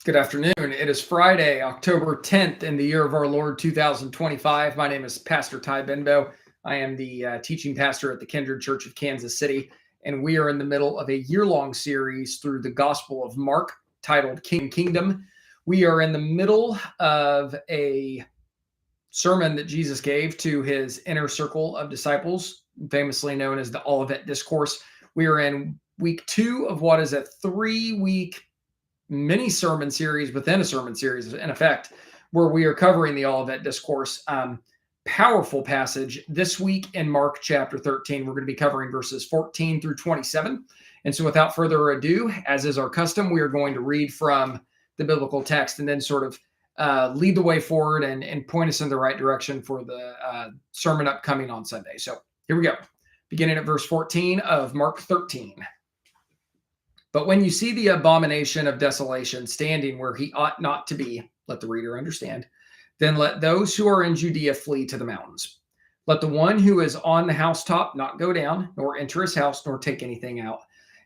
Good afternoon. It is Friday, October 10th in the year of our Lord 2025. My name is Pastor Ty Benbow. I am the teaching pastor at the Kindred Church of Kansas City, and we are in the middle of a year-long series through the Gospel of Mark titled Kingdom. We are in the middle of a sermon that Jesus gave to his inner circle of disciples, famously known as the Olivet Discourse. We are in week 2 of what is a 3-week mini sermon series within a sermon series, in effect, where we are covering the Olivet Discourse. Powerful passage this week in Mark chapter 13. We're going to be covering verses 14 through 27. And so without further ado, as is our custom, we are going to read from the biblical text and then sort of lead the way forward and point us in the right direction for the sermon upcoming on Sunday. So here we go. Beginning at verse 14 of Mark 13. But when you see the abomination of desolation standing where he ought not to be, let the reader understand, then let those who are in Judea flee to the mountains. Let the one who is on the housetop not go down, nor enter his house, nor take anything out.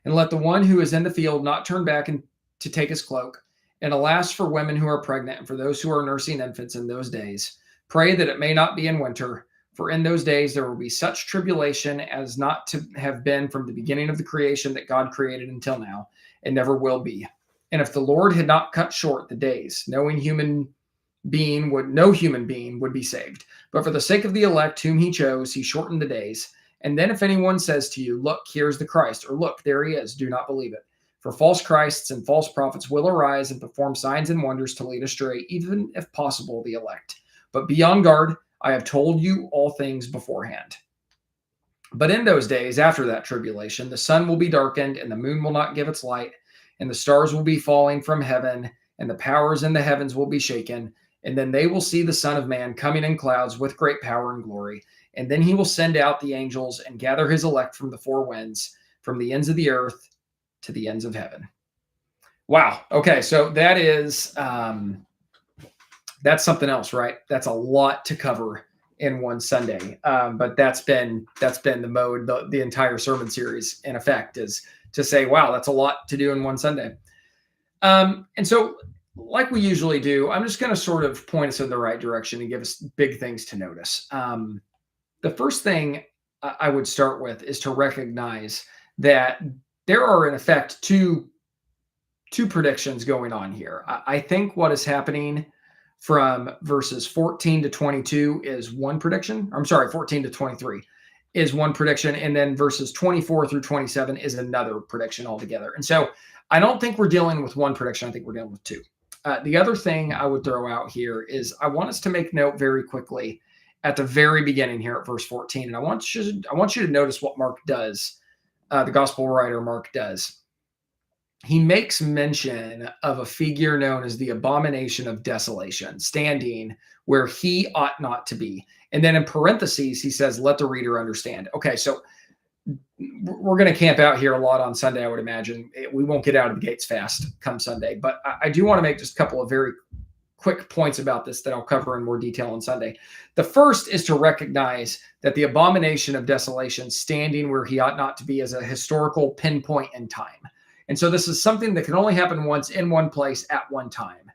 And let the one who is in the field not turn back to take his cloak. And alas, for women who are pregnant and for those who are nursing infants in those days, pray that it may not be in winter. For in those days there will be such tribulation as not to have been from the beginning of the creation that God created until now, and never will be. And if the Lord had not cut short the days, no human being would be saved. But for the sake of the elect whom he chose, he shortened the days. And then if anyone says to you, look, here's the Christ, or look, there he is, do not believe it. For false Christs and false prophets will arise and perform signs and wonders to lead astray, even if possible, the elect. But be on guard. I have told you all things beforehand. But in those days, after that tribulation, the sun will be darkened, and the moon will not give its light, and the stars will be falling from heaven, and the powers in the heavens will be shaken. And then they will see the Son of Man coming in clouds with great power and glory. And then he will send out the angels and gather his elect from the four winds, from the ends of the earth to the ends of heaven. Wow. Okay, so that is... that's something else, right? That's a lot to cover in one Sunday. But that's been the mode, the entire sermon series, in effect, is to say, wow, that's a lot to do in one Sunday. And so, like we usually do, I'm just going to sort of point us in the right direction and give us big things to notice. The first thing I would start with is to recognize that there are, in effect, two predictions going on here. I think what is happening from verses 14 to 22 is one prediction. I'm sorry, 14 to 23 is one prediction. And then verses 24 through 27 is another prediction altogether. And so I don't think we're dealing with one prediction. I think we're dealing with two. The other thing I would throw out here is I want us to make note very quickly at the very beginning here at verse 14. And I want you to notice what Mark does, the gospel writer Mark does. He makes mention of a figure known as the abomination of desolation, standing where he ought not to be. And then in parentheses, he says, let the reader understand. Okay, so we're going to camp out here a lot on Sunday, I would imagine. We won't get out of the gates fast come Sunday. But I do want to make just a couple of very quick points about this that I'll cover in more detail on Sunday. The first is to recognize that the abomination of desolation, standing where he ought not to be, is a historical pinpoint in time. And so this is something that can only happen once in one place at one time.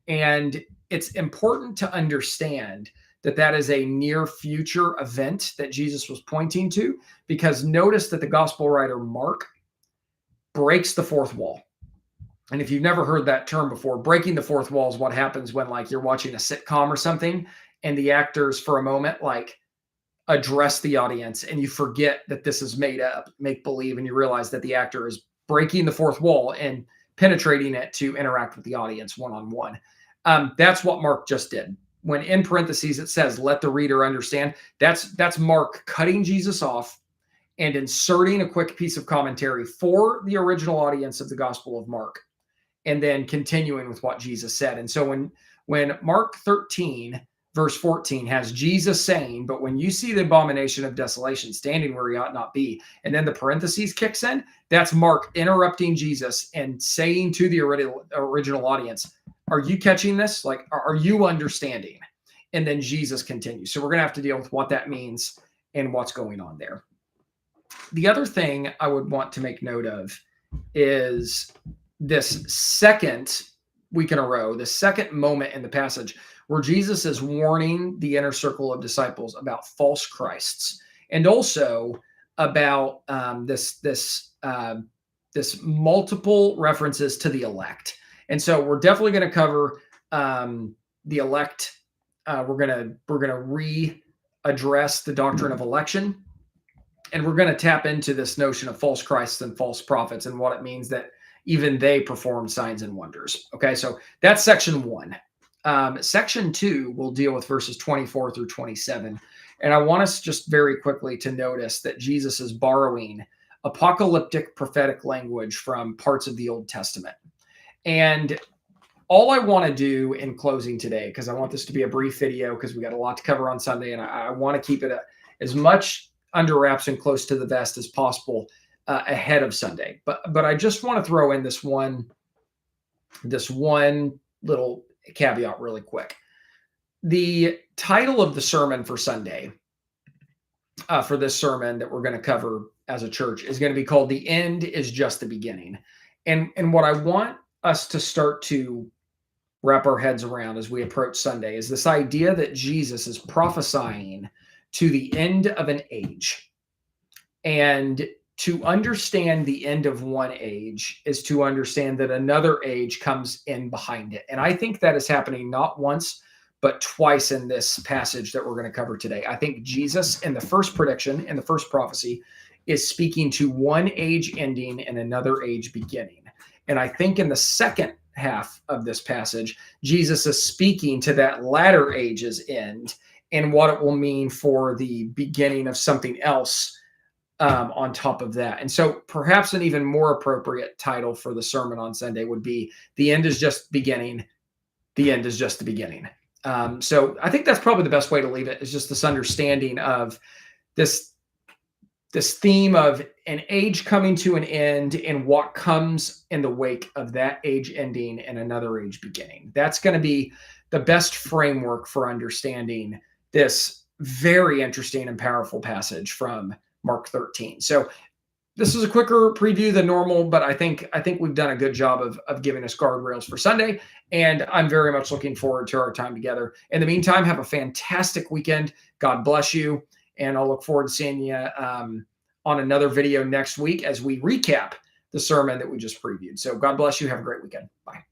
And it's important to understand that that is a near future event that Jesus was pointing to, because notice that the gospel writer Mark breaks the fourth wall. And if you've never heard that term before, breaking the fourth wall is what happens when, like, you're watching a sitcom or something and the actors for a moment, like, address the audience and you forget that this is made up, make believe, and you realize that the actor is breaking the fourth wall and penetrating it to interact with the audience one-on-one. That's what Mark just did. When in parentheses it says, let the reader understand, that's Mark cutting Jesus off and inserting a quick piece of commentary for the original audience of the Gospel of Mark, and then continuing with what Jesus said. And so when Mark 13, verse 14 has Jesus saying, but when you see the abomination of desolation standing where he ought not be, and then the parentheses kicks in, that's Mark interrupting Jesus and saying to the original audience, are you catching this? Like, are you understanding? And then Jesus continues. So we're going to have to deal with what that means and what's going on there. The other thing I would want to make note of is this second week in a row, the second moment in the passage where Jesus is warning the inner circle of disciples about false Christs, and also about this multiple references to the elect. And so we're definitely going to cover the elect. We're gonna readdress the doctrine of election, and we're going to tap into this notion of false Christs and false prophets and what it means that even they perform signs and wonders. Okay, so that's section 1. Section 2 will deal with verses 24 through 27. And I want us just very quickly to notice that Jesus is borrowing apocalyptic prophetic language from parts of the Old Testament. And all I want to do in closing today, because I want this to be a brief video because we got a lot to cover on Sunday, and I want to keep it as much under wraps and close to the vest as possible ahead of Sunday. But I just want to throw in this one little caveat really quick. The title of the sermon for Sunday, for this sermon that we're going to cover as a church, is going to be called "The End is Just the Beginning." And what I want us to start to wrap our heads around as we approach Sunday is this idea that Jesus is prophesying to the end of an age. And to understand the end of one age is to understand that another age comes in behind it. And I think that is happening not once, but twice in this passage that we're going to cover today. I think Jesus, in the first prediction, in the first prophecy, is speaking to one age ending and another age beginning. And I think in the second half of this passage, Jesus is speaking to that latter age's end and what it will mean for the beginning of something else on top of that. And so perhaps an even more appropriate title for the sermon on Sunday would be "The End is Just Beginning. The End is Just the Beginning." So I think that's probably the best way to leave it, is just this understanding of this theme of an age coming to an end and what comes in the wake of that age ending and another age beginning. That's going to be the best framework for understanding this very interesting and powerful passage from Mark 13. So this is a quicker preview than normal, but I think we've done a good job of giving us guardrails for Sunday, and I'm very much looking forward to our time together. In the meantime, have a fantastic weekend. God bless you, and I'll look forward to seeing you on another video next week as we recap the sermon that we just previewed. So God bless you. Have a great weekend. Bye.